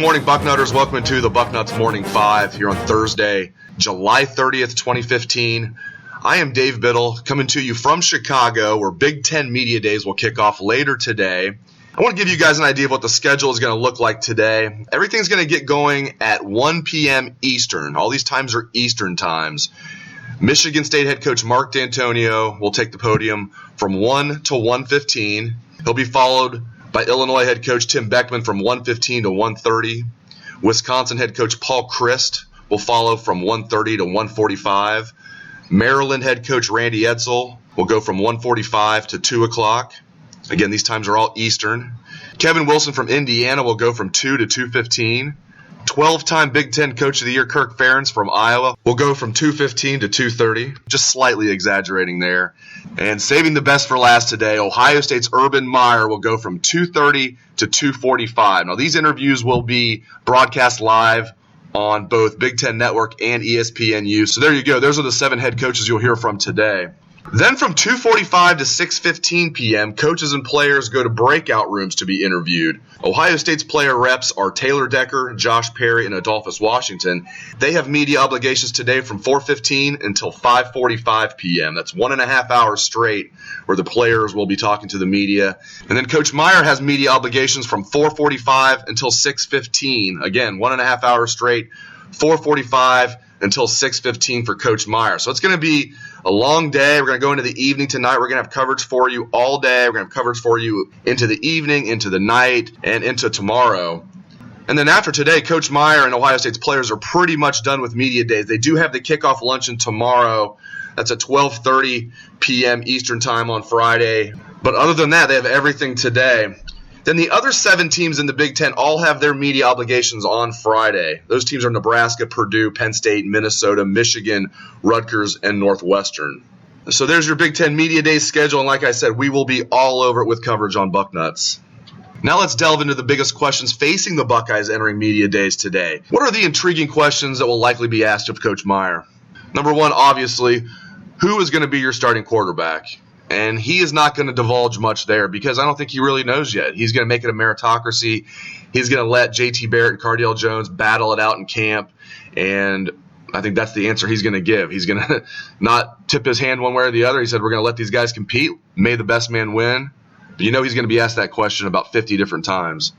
morning, Bucknutters. Welcome to the Bucknuts Morning 5 here on Thursday, July 30th, 2015. I am Dave Biddle, coming to you from Chicago, where Big Ten Media Days will kick off later today. I want to give you guys an idea of what the schedule is going to look like today. Everything's going to get going at 1 p.m. Eastern. All these times are Eastern times. Michigan State head coach Mark D'Antonio will take the podium from 1 to 1:15. He'll be followed by Illinois head coach Tim Beckman from 1:15 to 1:30. Wisconsin head coach Paul Chryst will follow from 1:30 to 1:45. Maryland head coach Randy Edsall will go from 1:45 to 2 o'clock. Again, these times are all Eastern. Kevin Wilson from Indiana will go from 2 to 2:15. 12-time Big Ten Coach of the Year Kirk Ferentz from Iowa will go from 2:15 to 2:30. Just slightly exaggerating there. And saving the best for last today, Ohio State's Urban Meyer will go from 2:30 to 2:45. Now, these interviews will be broadcast live on both Big Ten Network and ESPNU. So there you go. Those are the 7 head coaches you'll hear from today. Then from 2:45 to 6:15 p.m., coaches and players go to breakout rooms to be interviewed. Ohio State's player reps are Taylor Decker, Josh Perry, and Adolphus Washington. They have media obligations today from 4:15 until 5:45 p.m. That's 1.5 hours straight where the players will be talking to the media. And then Coach Meyer has media obligations from 4:45 until 6:15. Again, 1.5 hours straight, 4:45 until 6:15 for Coach Meyer. So it's going to be a long day. We're going to go into the evening tonight. We're going to have coverage for you all day. We're going to have coverage for you into the evening, into the night, and into tomorrow. And then after today, Coach Meyer and Ohio State's players are pretty much done with media days. They do have the kickoff luncheon tomorrow. That's at 12:30 p.m. Eastern time on Friday. But other than that, they have everything today. Then the other 7 teams in the Big Ten all have their media obligations on Friday. Those teams are Nebraska, Purdue, Penn State, Minnesota, Michigan, Rutgers, and Northwestern. So there's your Big Ten Media Day schedule, and like I said, we will be all over it with coverage on Bucknuts. Now let's delve into the biggest questions facing the Buckeyes entering Media Days today. What are the intriguing questions that will likely be asked of Coach Meyer? Number 1, obviously, who is going to be your starting quarterback? And he is not going to divulge much there because I don't think he really knows yet. He's going to make it a meritocracy. He's going to let J.T. Barrett and Cardale Jones battle it out in camp. And I think that's the answer he's going to give. He's going to not tip his hand one way or the other. He said, we're going to let these guys compete. May the best man win. But you know he's going to be asked that question about 50 different times.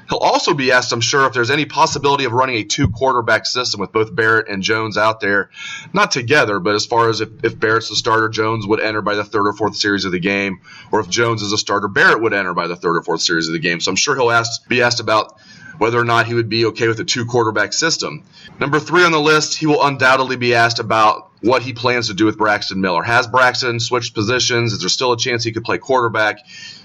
He'll also be asked, I'm sure, if there's any possibility of running a 2-quarterback system with both Barrett and Jones out there. Not together, but as far as if Barrett's the starter, Jones would enter by the 3rd or 4th series of the game. Or if Jones is a starter, Barrett would enter by the 3rd or 4th series of the game. So I'm sure he'll be asked about whether or not he would be okay with a 2-quarterback system. Number 3 on the list, he will undoubtedly be asked about what he plans to do with Braxton Miller. Has Braxton switched positions? Is there still a chance he could play quarterback?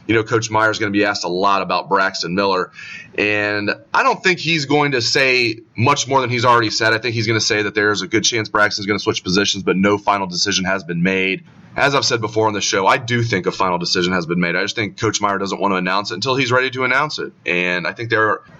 You know, Coach Meyer is going to be asked a lot about Braxton Miller. And I don't think he's going to say much more than he's already said. I think he's going to say that there's a good chance Braxton's going to switch positions, but no final decision has been made. As I've said before on the show, I do think a final decision has been made. I just think Coach Meyer doesn't want to announce it until he's ready to announce it. And I think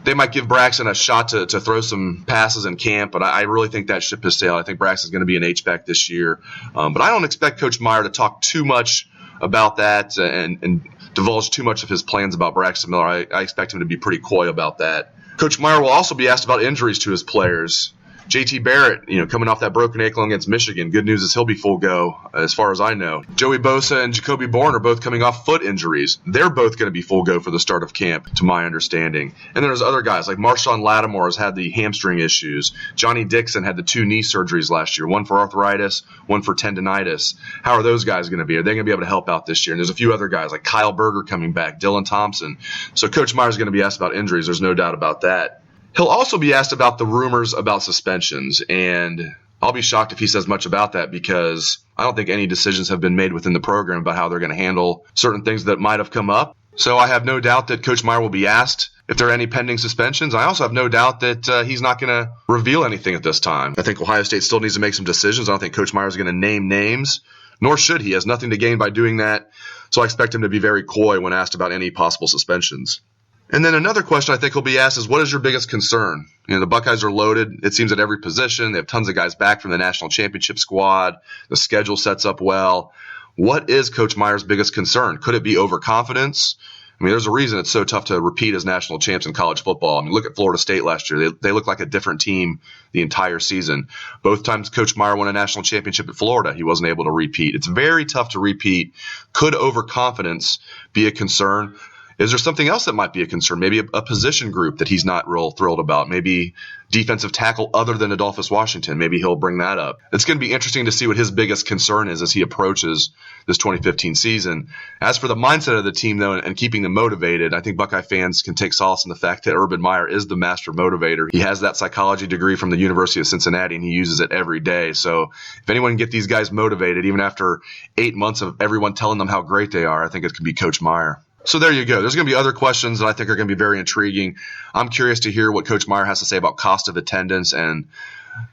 they might give Braxton a shot to throw some passes in camp, but I really think that ship has sailed. I think Braxton's going to be an H-back this year. But I don't expect Coach Meyer to talk too much about that and divulge too much of his plans about Braxton Miller. I expect him to be pretty coy about that. Coach Meyer will also be asked about injuries to his players. J.T. Barrett, coming off that broken ankle against Michigan. Good news is he'll be full go, as far as I know. Joey Bosa and Jacoby Bourne are both coming off foot injuries. They're both going to be full go for the start of camp, to my understanding. And then there's other guys, like Marshawn Lattimore has had the hamstring issues. Johnny Dixon had the 2 knee surgeries last year, one for arthritis, one for tendonitis. How are those guys going to be? Are they going to be able to help out this year? And there's a few other guys, like Kyle Berger coming back, Dylan Thompson. So Coach Meyer's going to be asked about injuries. There's no doubt about that. He'll also be asked about the rumors about suspensions, and I'll be shocked if he says much about that because I don't think any decisions have been made within the program about how they're going to handle certain things that might have come up. So I have no doubt that Coach Meyer will be asked if there are any pending suspensions. I also have no doubt that he's not going to reveal anything at this time. I think Ohio State still needs to make some decisions. I don't think Coach Meyer is going to name names, nor should he. He has nothing to gain by doing that. So I expect him to be very coy when asked about any possible suspensions. And then another question I think he'll be asked is, what is your biggest concern? The Buckeyes are loaded, it seems, at every position. They have tons of guys back from the national championship squad. The schedule sets up well. What is Coach Meyer's biggest concern? Could it be overconfidence? I mean, there's a reason it's so tough to repeat as national champs in college football. I mean, look at Florida State last year. They looked like a different team the entire season. Both times Coach Meyer won a national championship at Florida, he wasn't able to repeat. It's very tough to repeat. Could overconfidence be a concern? Is there something else that might be a concern? Maybe a position group that he's not real thrilled about. Maybe defensive tackle other than Adolphus Washington. Maybe he'll bring that up. It's going to be interesting to see what his biggest concern is as he approaches this 2015 season. As for the mindset of the team, though, and keeping them motivated, I think Buckeye fans can take solace in the fact that Urban Meyer is the master motivator. He has that psychology degree from the University of Cincinnati, and he uses it every day. So if anyone can get these guys motivated, even after 8 months of everyone telling them how great they are, I think it could be Coach Meyer. So there you go. There's going to be other questions that I think are going to be very intriguing. I'm curious to hear what Coach Meyer has to say about cost of attendance and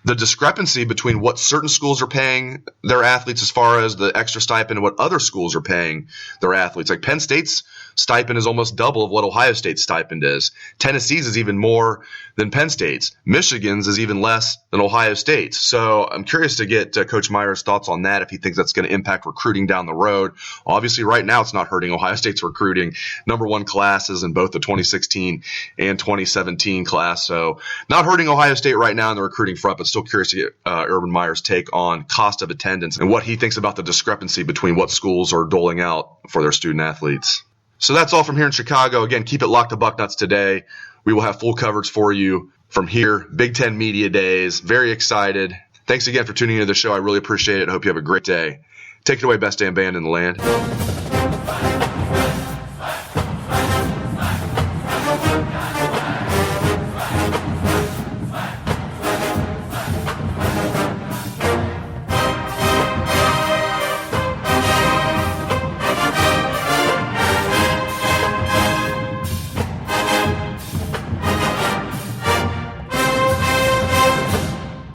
the discrepancy between what certain schools are paying their athletes as far as the extra stipend and what other schools are paying their athletes. Like Penn State's stipend is almost double of what Ohio State's stipend is. Tennessee's is even more than Penn State's. Michigan's is even less than Ohio State's. So I'm curious to get Coach Meyer's thoughts on that, if he thinks that's going to impact recruiting down the road. Obviously, right now it's not hurting Ohio State's recruiting. Number one classes in both the 2016 and 2017 class. So not hurting Ohio State right now in the recruiting front, but still curious to get Urban Meyer's take on cost of attendance and what he thinks about the discrepancy between what schools are doling out for their student athletes. So that's all from here in Chicago. Again, keep it locked to Bucknuts today. We will have full coverage for you from here. Big Ten Media Days. Very excited. Thanks again for tuning into the show. I really appreciate it. I hope you have a great day. Take it away, best damn band in the land.